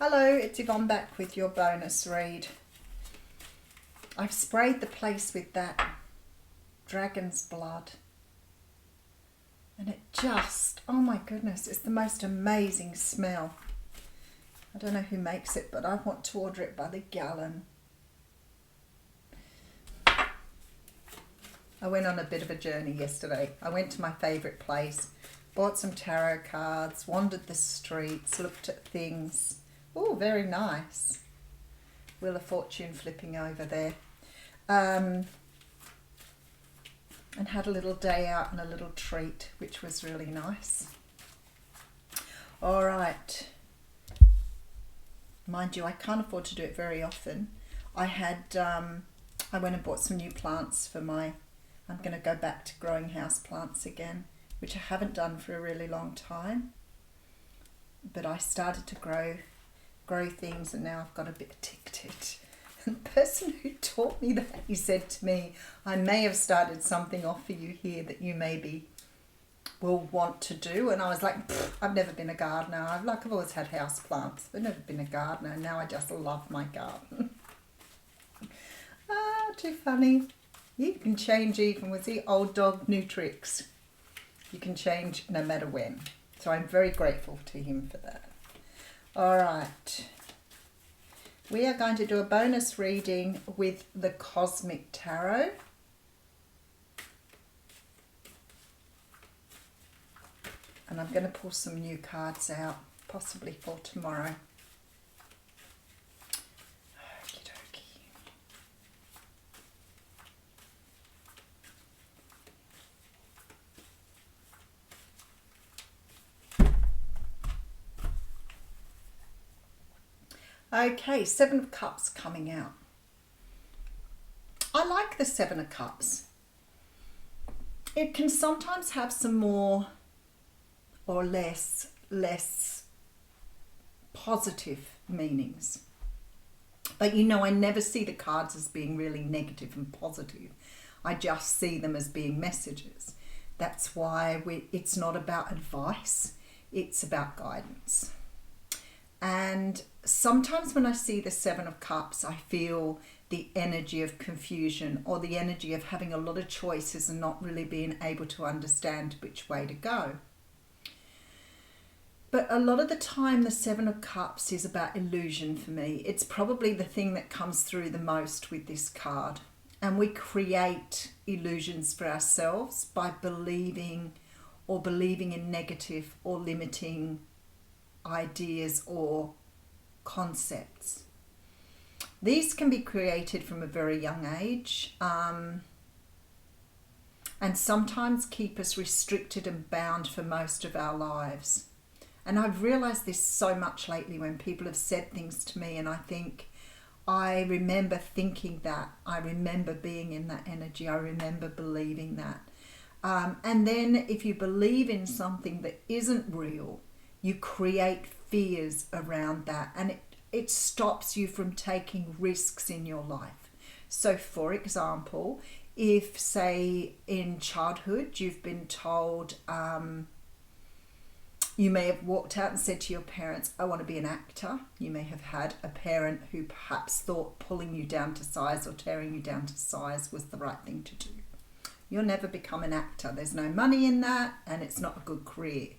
Hello, it's Yvonne back with your bonus read. I've sprayed the place with that dragon's blood. And it just, oh my goodness, it's the most amazing smell. I don't know who makes it, but I want to order it by the gallon. I went on a bit of a journey yesterday. I went to my favourite place, bought some tarot cards, wandered the streets, looked at things. Oh, very nice. Wheel of Fortune flipping over there. And had a little day out and a little treat, which was really nice. All right. Mind you, I can't afford to do it very often. I went and bought some new plants for I'm going to go back to growing house plants again, which I haven't done for a really long time. But I started to grow things, and now I've got a bit addicted. And the person who taught me that, he said to me, I may have started something off for you here that you maybe will want to do. And I was like, I've never been a gardener. I've always had house plants, but never been a gardener. Now I just love my garden. Too funny. You can change even with the old dog, new tricks. You can change no matter when. So I'm very grateful to him for that. All right, we are going to do a bonus reading with the Cosmic Tarot. And I'm going to pull some new cards out, possibly for tomorrow. Okie dokie. Okay, Seven of Cups coming out. I like the Seven of Cups. It can sometimes have some more or less positive meanings. But I never see the cards as being really negative and positive. I just see them as being messages. That's why it's not about advice, it's about guidance. And sometimes when I see the Seven of Cups, I feel the energy of confusion or the energy of having a lot of choices and not really being able to understand which way to go. But a lot of the time, the Seven of Cups is about illusion for me. It's probably the thing that comes through the most with this card. And we create illusions for ourselves by believing in negative or limiting ideas or concepts. These can be created from a very young age and sometimes keep us restricted and bound for most of our lives. And I've realized this so much lately when people have said things to me, and I think I remember thinking that, I remember being in that energy, I remember believing that. And then if you believe in something that isn't real, you create fears around that, and it stops you from taking risks in your life. So for example, if say in childhood you've been told, you may have walked out and said to your parents, I want to be an actor. You may have had a parent who perhaps thought pulling you down to size or tearing you down to size was the right thing to do. You'll never become an actor. There's no money in that, and it's not a good career.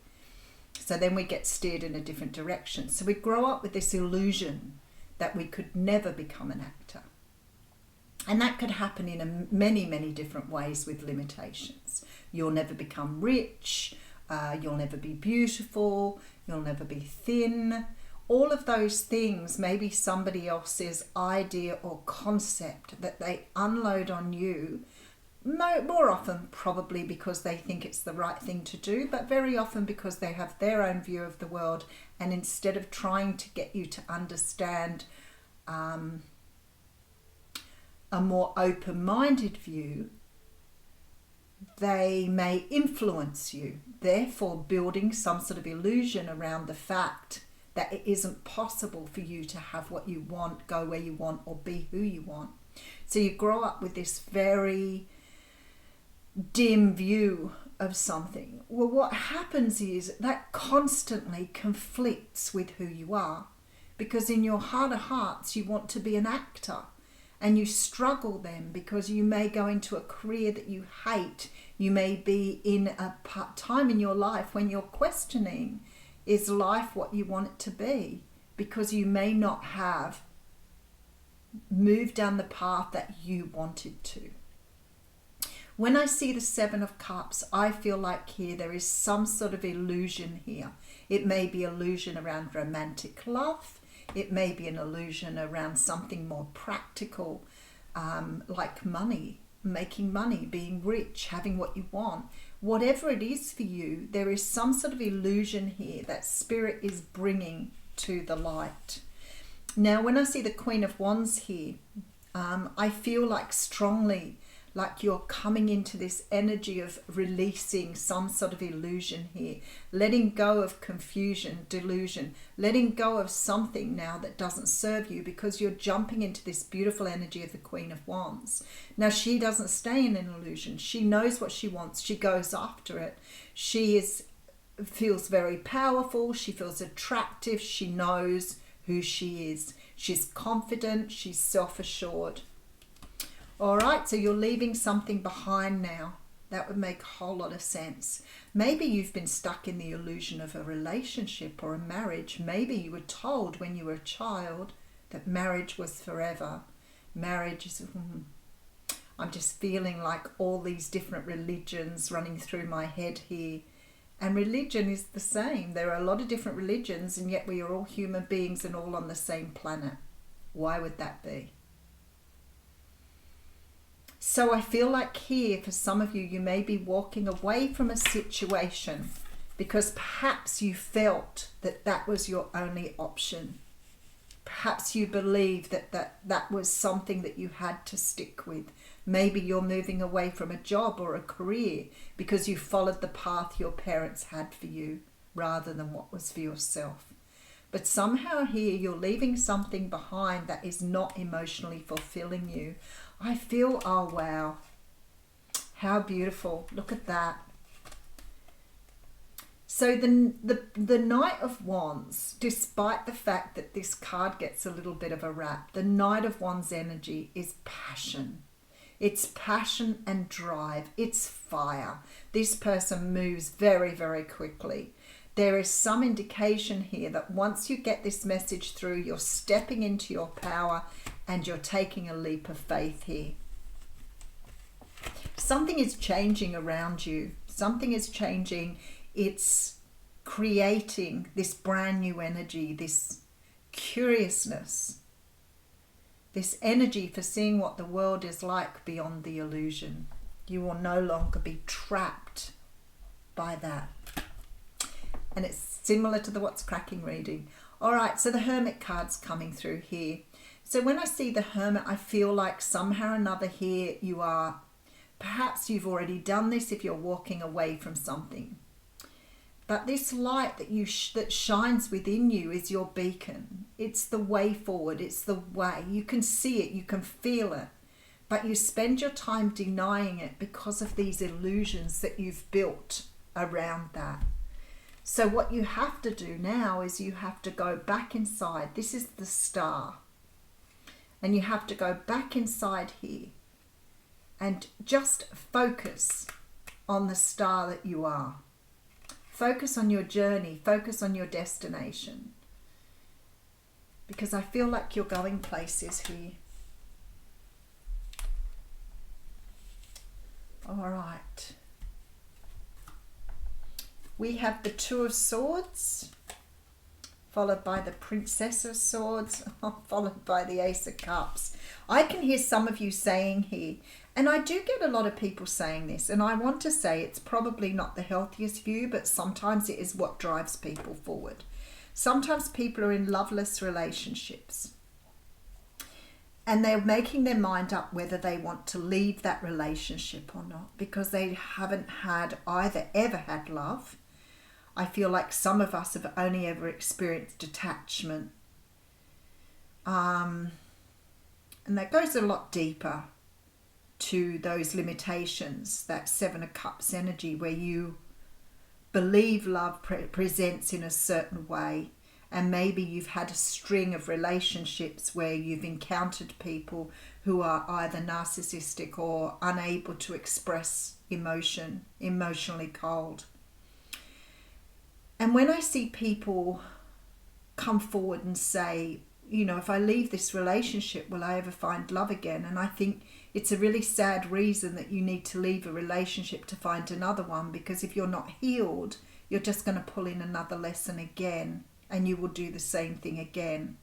So then we get steered in a different direction. So we grow up with this illusion that we could never become an actor. And that could happen in many, many different ways with limitations. You'll never become rich. You'll never be beautiful. You'll never be thin. All of those things may be somebody else's idea or concept that they unload on you. More often probably because they think it's the right thing to do, but very often because they have their own view of the world, and instead of trying to get you to understand a more open-minded view, they may influence you, therefore building some sort of illusion around the fact that it isn't possible for you to have what you want, go where you want, or be who you want. So you grow up with this very dim view of something. Well, what happens is that constantly conflicts with who you are, because in your heart of hearts you want to be an actor, and you struggle then because you may go into a career that you hate. You may be in a time in your life when you're questioning, is life what you want it to be? Because you may not have moved down the path that you wanted to. When I see the Seven of Cups, I feel like here there is some sort of illusion here. It may be illusion around romantic love. It may be an illusion around something more practical, like money, making money, being rich, having what you want. Whatever it is for you, there is some sort of illusion here that Spirit is bringing to the light. Now, when I see the Queen of Wands here, I feel like strongly like you're coming into this energy of releasing some sort of illusion here, letting go of confusion, delusion, letting go of something now that doesn't serve you, because you're jumping into this beautiful energy of the Queen of Wands. Now, she doesn't stay in an illusion. She knows what she wants. She goes after it. She feels very powerful. She feels attractive. She knows who she is. She's confident. She's self-assured. All right, so you're leaving something behind now. That would make a whole lot of sense. Maybe you've been stuck in the illusion of a relationship or a marriage. Maybe you were told when you were a child that marriage was forever. Marriage is... I'm just feeling like all these different religions running through my head here. And religion is the same. There are a lot of different religions, and yet we are all human beings and all on the same planet. Why would that be? So I feel like here, for some of you, you may be walking away from a situation because perhaps you felt that that was your only option. Perhaps you believed that was something that you had to stick with. Maybe you're moving away from a job or a career because you followed the path your parents had for you rather than what was for yourself. But somehow here you're leaving something behind that is not emotionally fulfilling you. I feel, oh wow, how beautiful. Look at that. So the Knight of Wands, despite the fact that this card gets a little bit of a rap, the Knight of Wands energy is passion. It's passion and drive. It's fire. This person moves very, very quickly. There is some indication here that once you get this message through, you're stepping into your power and you're taking a leap of faith here. Something is changing around you. Something is changing. It's creating this brand new energy, this curiousness, this energy for seeing what the world is like beyond the illusion. You will no longer be trapped by that. And it's similar to the What's Cracking reading. All right, so the Hermit card's coming through here. So when I see the Hermit, I feel like somehow or another here you are, perhaps you've already done this if you're walking away from something. But this light that shines within you is your beacon. It's the way forward. It's the way. You can see it. You can feel it. But you spend your time denying it because of these illusions that you've built around that. So what you have to do now is you have to go back inside. This is the star. And you have to go back inside here and just focus on the star that you are. Focus on your journey. Focus on your destination. Because I feel like you're going places here. All right. We have the Two of Swords, followed by the Princess of Swords, followed by the Ace of Cups. I can hear some of you saying here, and I do get a lot of people saying this, and I want to say it's probably not the healthiest view, but sometimes it is what drives people forward. Sometimes people are in loveless relationships, and they're making their mind up whether they want to leave that relationship or not, because they haven't had either ever had love. I feel like some of us have only ever experienced detachment. And that goes a lot deeper to those limitations, that Seven of Cups energy, where you believe love presents in a certain way And maybe you've had a string of relationships where you've encountered people who are either narcissistic or unable to express emotion, emotionally cold. And when I see people come forward and say, you know, if I leave this relationship, will I ever find love again? And I think it's a really sad reason that you need to leave a relationship to find another one, because if you're not healed, you're just going to pull in another lesson again, and you will do the same thing again.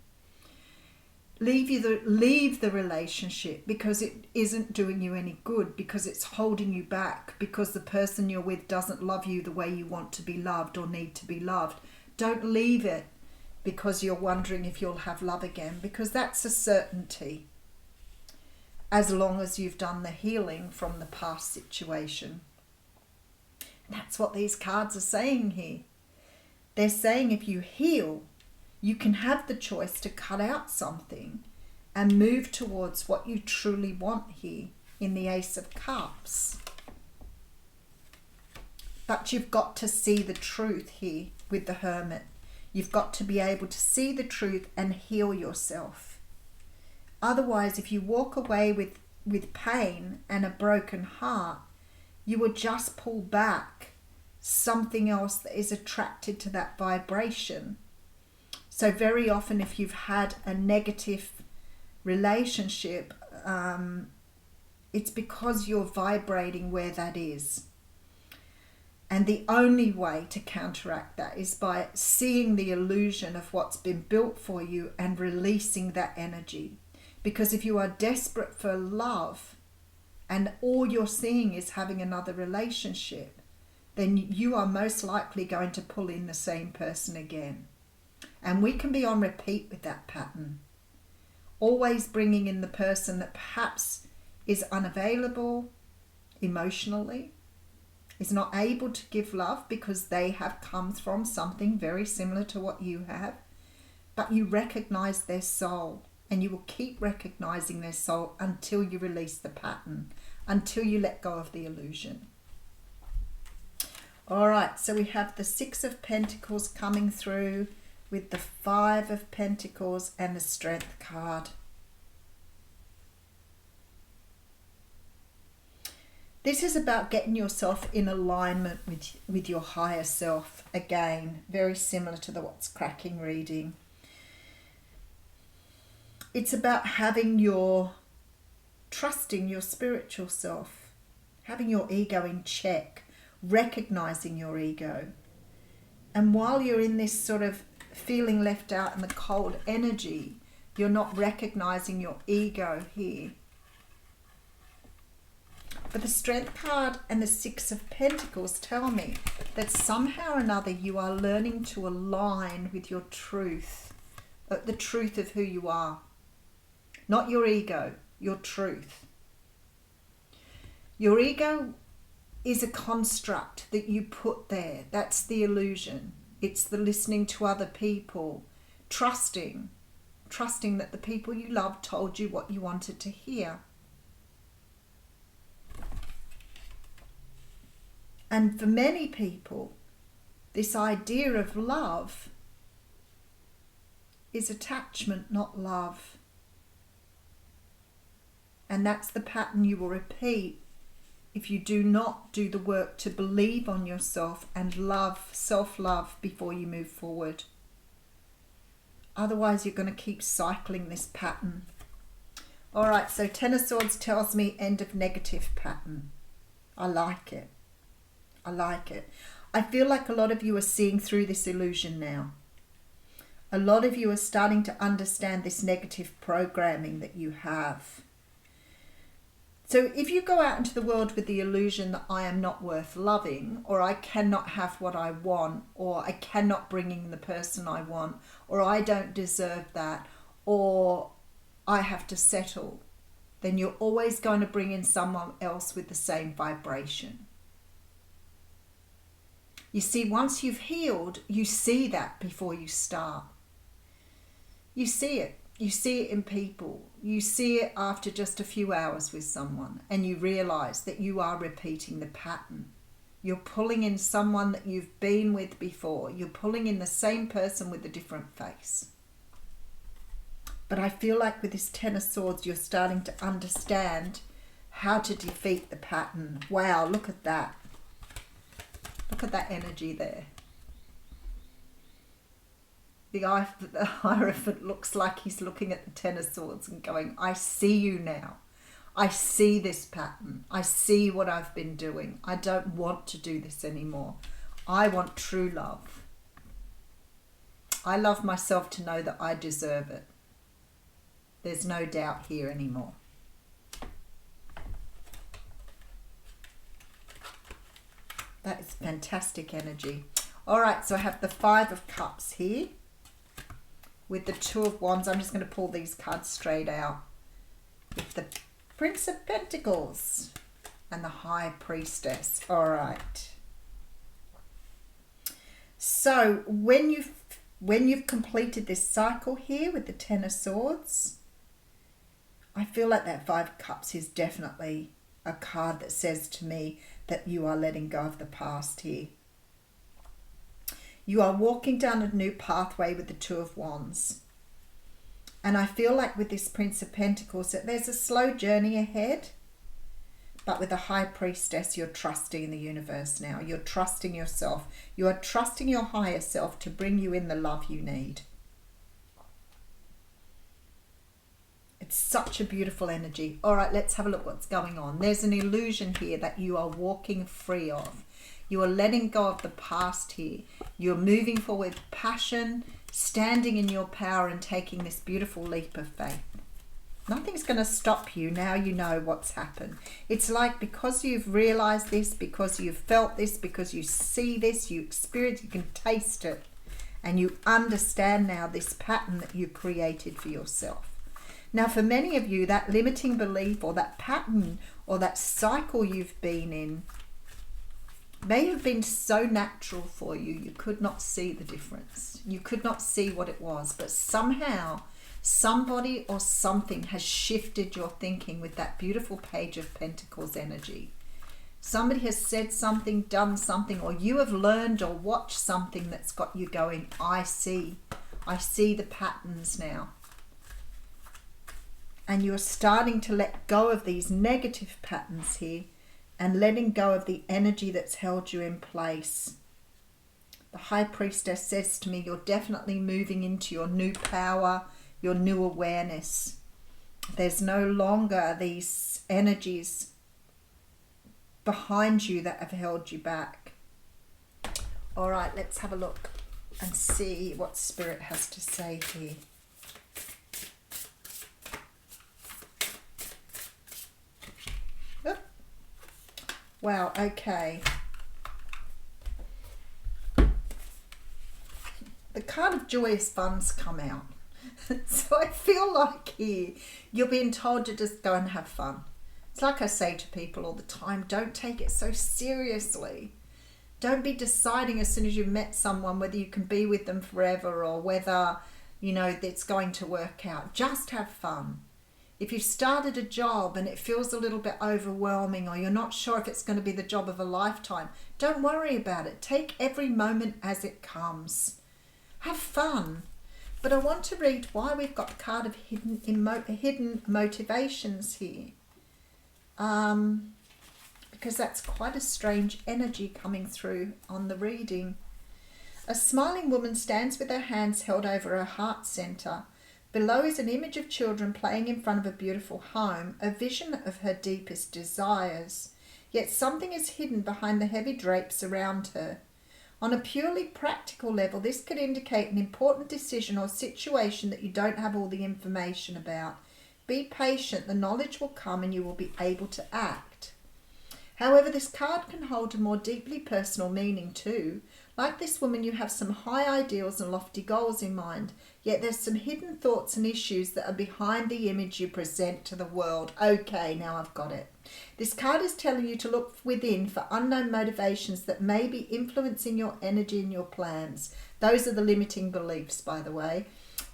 Leave the relationship because it isn't doing you any good, because it's holding you back, because the person you're with doesn't love you the way you want to be loved or need to be loved. Don't leave it because you're wondering if you'll have love again, because that's a certainty, as long as you've done the healing from the past situation. That's what these cards are saying here. They're saying if you heal, you can have the choice to cut out something and move towards what you truly want here in the Ace of Cups. But you've got to see the truth here with the Hermit. You've got to be able to see the truth and heal yourself. Otherwise, if you walk away with pain and a broken heart, you will just pull back something else that is attracted to that vibration. So very often, if you've had a negative relationship, it's because you're vibrating where that is. And the only way to counteract that is by seeing the illusion of what's been built for you and releasing that energy. Because if you are desperate for love and all you're seeing is having another relationship, then you are most likely going to pull in the same person again. And we can be on repeat with that pattern. Always bringing in the person that perhaps is unavailable emotionally, is not able to give love because they have come from something very similar to what you have, but you recognize their soul, and you will keep recognizing their soul until you release the pattern, until you let go of the illusion. All right, so we have the Six of Pentacles coming through with the Five of Pentacles and the Strength card. This is about getting yourself in alignment with your higher self. Again, very similar to the What's Cracking reading. It's about trusting your spiritual self, having your ego in check, recognizing your ego. And while you're in this sort of feeling left out in the cold energy, you're not recognizing your ego here. But the Strength card and the Six of Pentacles tell me that somehow or another you are learning to align with your truth, the truth of who you are. Not your ego, your truth. Your ego is a construct that you put there. That's the illusion. It's the listening to other people, trusting that the people you love told you what you wanted to hear. And for many people, this idea of love is attachment, not love. And that's the pattern you will repeat if you do not do the work to believe on yourself and love, self-love before you move forward. Otherwise, you're going to keep cycling this pattern. All right, so Ten of Swords tells me end of negative pattern. I like it. I like it. I feel like a lot of you are seeing through this illusion now. A lot of you are starting to understand this negative programming that you have. So if you go out into the world with the illusion that I am not worth loving, or I cannot have what I want, or I cannot bring in the person I want, or I don't deserve that, or I have to settle, then you're always going to bring in someone else with the same vibration. You see, once you've healed, you see that before you start. You see it. You see it in people. You see it after just a few hours with someone, and you realize that you are repeating the pattern. You're pulling in someone that you've been with before. You're pulling in the same person with a different face. But I feel like with this Ten of Swords, you're starting to understand how to defeat the pattern. Wow, look at that. Look at that energy there. The Hierophant looks like he's looking at the Ten of Swords and going, I see you now. I see this pattern. I see what I've been doing. I don't want to do this anymore. I want true love. I love myself to know that I deserve it. There's no doubt here anymore. That is fantastic energy. All right, so I have the Five of Cups here with the Two of Wands. I'm just going to pull these cards straight out. With the Prince of Pentacles and the High Priestess. All right. So when you've completed this cycle here with the Ten of Swords, I feel like that Five of Cups is definitely a card that says to me that you are letting go of the past here. You are walking down a new pathway with the Two of Wands. And I feel like with this Prince of Pentacles that there's a slow journey ahead. But with the High Priestess, you're trusting in the universe now. You're trusting yourself. You are trusting your higher self to bring you in the love you need. It's such a beautiful energy. All right, let's have a look what's going on. There's an illusion here that you are walking free of. You are letting go of the past here. You're moving forward with passion, standing in your power and taking this beautiful leap of faith. Nothing's going to stop you now you know what's happened. It's like because you've realized this, because you've felt this, because you see this, you experience, you can taste it, and you understand now this pattern that you created for yourself. Now, for many of you, that limiting belief or that pattern or that cycle you've been in may have been so natural for you, you could not see the difference. You could not see what it was, but somehow somebody or something has shifted your thinking with that beautiful Page of Pentacles energy. Somebody has said something, done something, or you have learned or watched something that's got you going, I see the patterns now. And you're starting to let go of these negative patterns here and letting go of the energy that's held you in place. The High Priestess says to me, you're definitely moving into your new power, your new awareness. There's no longer these energies behind you that have held you back. All right, let's have a look and see what Spirit has to say here. Wow, okay. The card of joyous funds come out. So I feel like here you're being told to just go and have fun. It's like I say to people all the time, don't take it so seriously. Don't be deciding as soon as you've met someone whether you can be with them forever or whether, you know, it's going to work out. Just have fun. If you've started a job and it feels a little bit overwhelming or you're not sure if it's going to be the job of a lifetime, don't worry about it. Take every moment as it comes. Have fun. But I want to read why we've got the card of hidden motivations here. Because that's quite a strange energy coming through on the reading. A smiling woman stands with her hands held over her heart center. Below is an image of children playing in front of a beautiful home, a vision of her deepest desires. Yet something is hidden behind the heavy drapes around her. On a purely practical level, this could indicate an important decision or situation that you don't have all the information about. Be patient, the knowledge will come and you will be able to act. However, this card can hold a more deeply personal meaning too. Like this woman, you have some high ideals and lofty goals in mind, yet there's some hidden thoughts and issues that are behind the image you present to the world. Okay, now I've got it. This card is telling you to look within for unknown motivations that may be influencing your energy and your plans. Those are the limiting beliefs, by the way.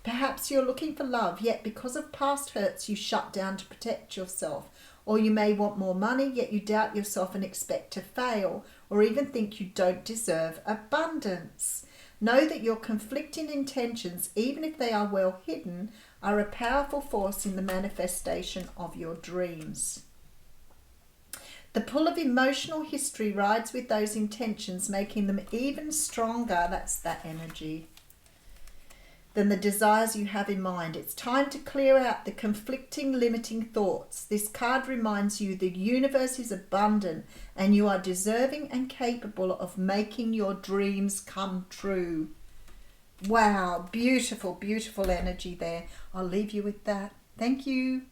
Perhaps you're looking for love, yet because of past hurts, you shut down to protect yourself. Or you may want more money, yet you doubt yourself and expect to fail. or even think you don't deserve abundance. Know that your conflicting intentions, even if they are well hidden, are a powerful force in the manifestation of your dreams. The pull of emotional history rides with those intentions, making them even stronger, that's that energy, than the desires you have in mind. It's time to clear out the conflicting, limiting thoughts. This card reminds you the universe is abundant and you are deserving and capable of making your dreams come true. Wow, beautiful, beautiful energy there. I'll leave you with that. Thank you.